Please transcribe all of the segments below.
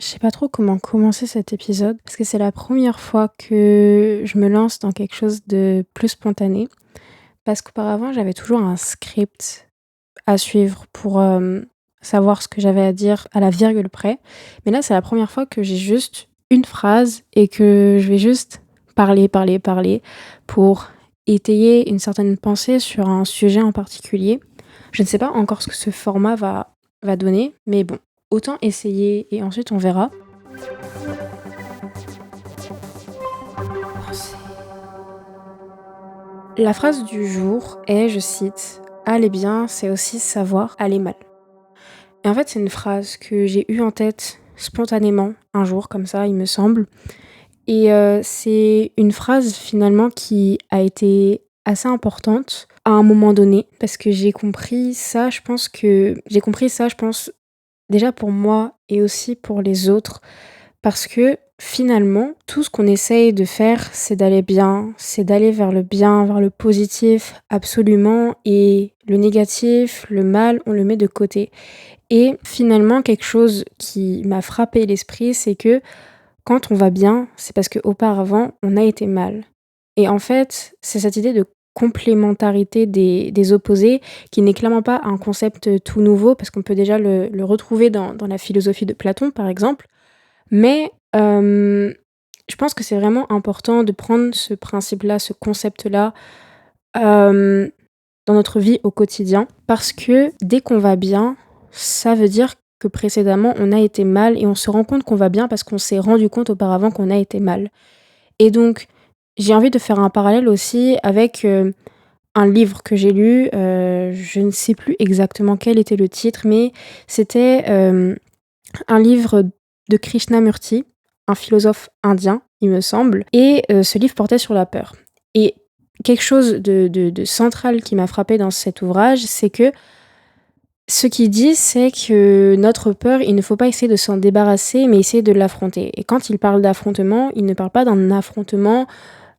Je sais pas trop comment commencer cet épisode parce que c'est la première fois que je me lance dans quelque chose de plus spontané. Parce qu'auparavant, j'avais toujours un script à suivre pour savoir ce que j'avais à dire à la virgule près. Mais là, c'est la première fois que j'ai juste une phrase et que je vais juste parler, parler, parler pour étayer une certaine pensée sur un sujet en particulier. Je ne sais pas encore ce que ce format va donner, mais bon, autant essayer et ensuite on verra. La phrase du jour est, je cite, aller bien, c'est aussi savoir aller mal. Et en fait, c'est une phrase que j'ai eue en tête spontanément un jour, comme ça, il me semble. Et c'est une phrase finalement qui a été assez importante à un moment donné, parce que j'ai compris ça, je pense, déjà pour moi et aussi pour les autres. Parce que finalement, tout ce qu'on essaye de faire, c'est d'aller bien, c'est d'aller vers le bien, vers le positif, absolument. Et le négatif, le mal, on le met de côté. Et finalement, quelque chose qui m'a frappé l'esprit, c'est que quand on va bien, c'est parce qu'auparavant, on a été mal. Et en fait, c'est cette idée de complémentarité des opposés qui n'est clairement pas un concept tout nouveau, parce qu'on peut déjà le retrouver dans la philosophie de Platon, par exemple. Mais je pense que c'est vraiment important de prendre ce principe-là, ce concept-là, hem, dans notre vie au quotidien. Parce que dès qu'on va bien, ça veut dire que précédemment on a été mal et on se rend compte qu'on va bien parce qu'on s'est rendu compte auparavant qu'on a été mal. Et donc, j'ai envie de faire un parallèle aussi avec, un livre que j'ai lu, je ne sais plus exactement quel était le titre, mais c'était, un livre de Krishnamurti, un philosophe indien, il me semble, et ce livre portait sur la peur. Et quelque chose de central qui m'a frappée dans cet ouvrage, c'est que ce qu'il dit, c'est que notre peur, il ne faut pas essayer de s'en débarrasser, mais essayer de l'affronter. Et quand il parle d'affrontement, il ne parle pas d'un affrontement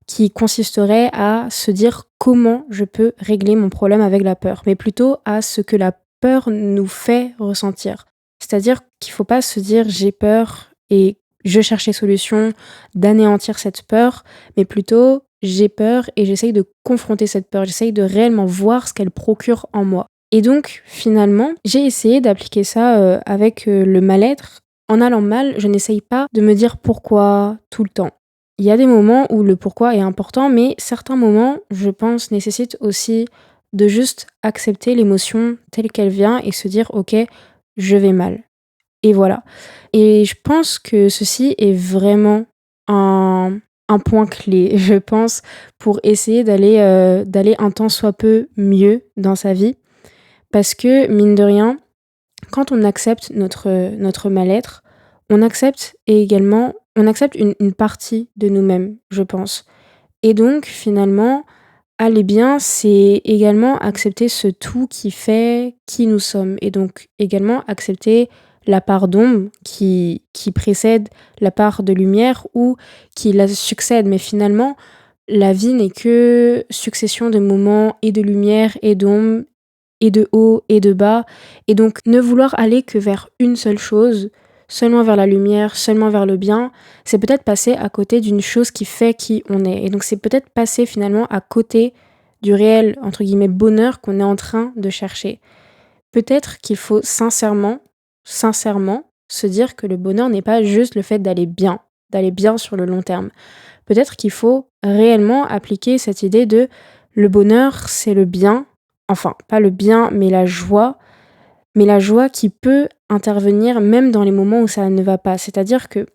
qui consisterait à se dire comment je peux régler mon problème avec la peur, mais plutôt à ce que la peur nous fait ressentir. C'est-à-dire qu'il ne faut pas se dire j'ai peur et je cherche les solutions d'anéantir cette peur, mais plutôt j'ai peur et j'essaye de confronter cette peur, j'essaye de réellement voir ce qu'elle procure en moi. Et donc finalement, j'ai essayé d'appliquer ça avec le mal-être. En allant mal, je n'essaye pas de me dire pourquoi tout le temps. Il y a des moments où le pourquoi est important, mais certains moments, je pense, nécessitent aussi de juste accepter l'émotion telle qu'elle vient et se dire: «OK, je vais mal» et voilà. Et je pense que ceci est vraiment un point clé, je pense, pour essayer d'aller un tant soit peu mieux dans sa vie. Parce que mine de rien, quand on accepte notre mal-être, on accepte une partie de nous-mêmes, je pense. Et donc finalement, aller bien, c'est également accepter ce tout qui fait qui nous sommes et donc également accepter la part d'ombre qui précède la part de lumière ou qui la succède. Mais finalement, la vie n'est que succession de moments et de lumière et d'ombre et de haut et de bas. Et donc, ne vouloir aller que vers une seule chose, seulement vers la lumière, seulement vers le bien, c'est peut-être passer à côté d'une chose qui fait qui on est. Et donc, c'est peut-être passer finalement à côté du réel, entre guillemets, bonheur qu'on est en train de chercher. Peut-être qu'il faut sincèrement, se dire que le bonheur n'est pas juste le fait d'aller bien sur le long terme. Peut-être qu'il faut réellement appliquer cette idée de le bonheur, c'est le bien, enfin, pas le bien, mais la joie qui peut intervenir même dans les moments où ça ne va pas. C'est-à-dire que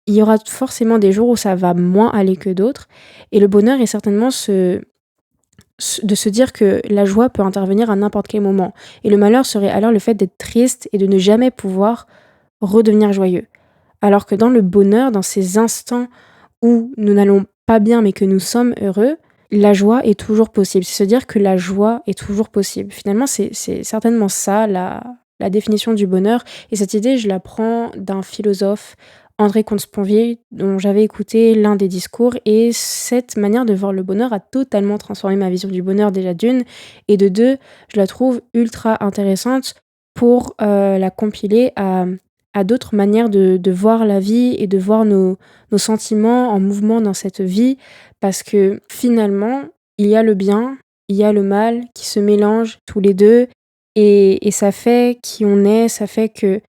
il y aura forcément des jours où ça va moins aller que d'autres, et le bonheur est certainement de se dire que la joie peut intervenir à n'importe quel moment. Et le malheur serait alors le fait d'être triste et de ne jamais pouvoir redevenir joyeux. Alors que dans le bonheur, dans ces instants où nous n'allons pas bien mais que nous sommes heureux, la joie est toujours possible. C'est se dire que la joie est toujours possible. Finalement, c'est certainement ça la définition du bonheur. Et cette idée, je la prends d'un philosophe, André Comte-Sponville, dont j'avais écouté l'un des discours. Et cette manière de voir le bonheur a totalement transformé ma vision du bonheur déjà d'une. Et de deux, je la trouve ultra intéressante pour la compiler à d'autres manières de voir la vie et de voir nos sentiments en mouvement dans cette vie. Parce que finalement, il y a le bien, il y a le mal qui se mélangent tous les 2 et ça fait qui on est, ça fait que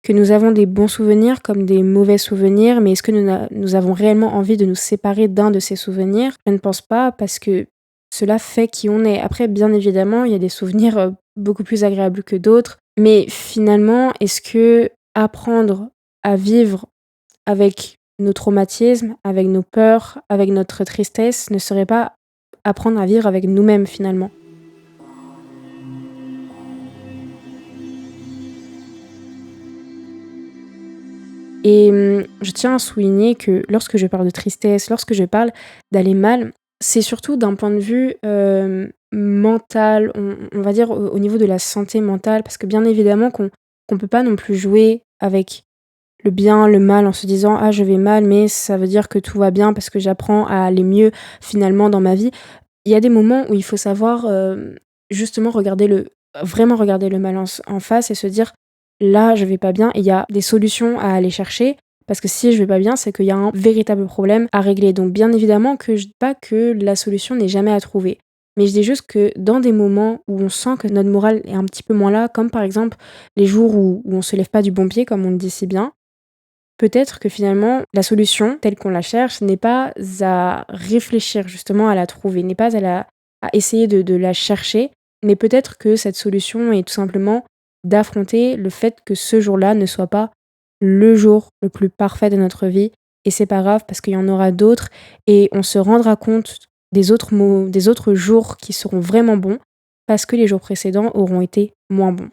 nous avons des bons souvenirs comme des mauvais souvenirs, mais est-ce que nous avons réellement envie de nous séparer d'un de ces souvenirs? Je ne pense pas parce que cela fait qui on est. Après, bien évidemment, il y a des souvenirs, beaucoup plus agréables que d'autres, mais finalement, est-ce que apprendre à vivre avec nos traumatismes, avec nos peurs, avec notre tristesse, ne serait pas apprendre à vivre avec nous-mêmes finalement? Et je tiens à souligner que lorsque je parle de tristesse, lorsque je parle d'aller mal, c'est surtout d'un point de vue, mental, on va dire au niveau de la santé mentale parce que bien évidemment qu'on peut pas non plus jouer avec le bien, le mal en se disant: «Ah je vais mal, mais ça veut dire que tout va bien parce que j'apprends à aller mieux finalement dans ma vie». Il y a des moments où il faut savoir, justement vraiment regarder le mal en face et se dire: «Là, je vais pas bien» et il y a des solutions à aller chercher parce que si je vais pas bien, c'est qu'il y a un véritable problème à régler. Donc bien évidemment que je dis pas que la solution n'est jamais à trouver. Mais je dis juste que dans des moments où on sent que notre morale est un petit peu moins là, comme par exemple les jours où on se lève pas du bon pied comme on le dit si bien, peut-être que finalement, la solution telle qu'on la cherche n'est pas à réfléchir justement à la trouver, n'est pas à essayer de la chercher, mais peut-être que cette solution est tout simplement d'affronter le fait que ce jour-là ne soit pas le jour le plus parfait de notre vie et c'est pas grave parce qu'il y en aura d'autres et on se rendra compte des autres jours qui seront vraiment bons parce que les jours précédents auront été moins bons.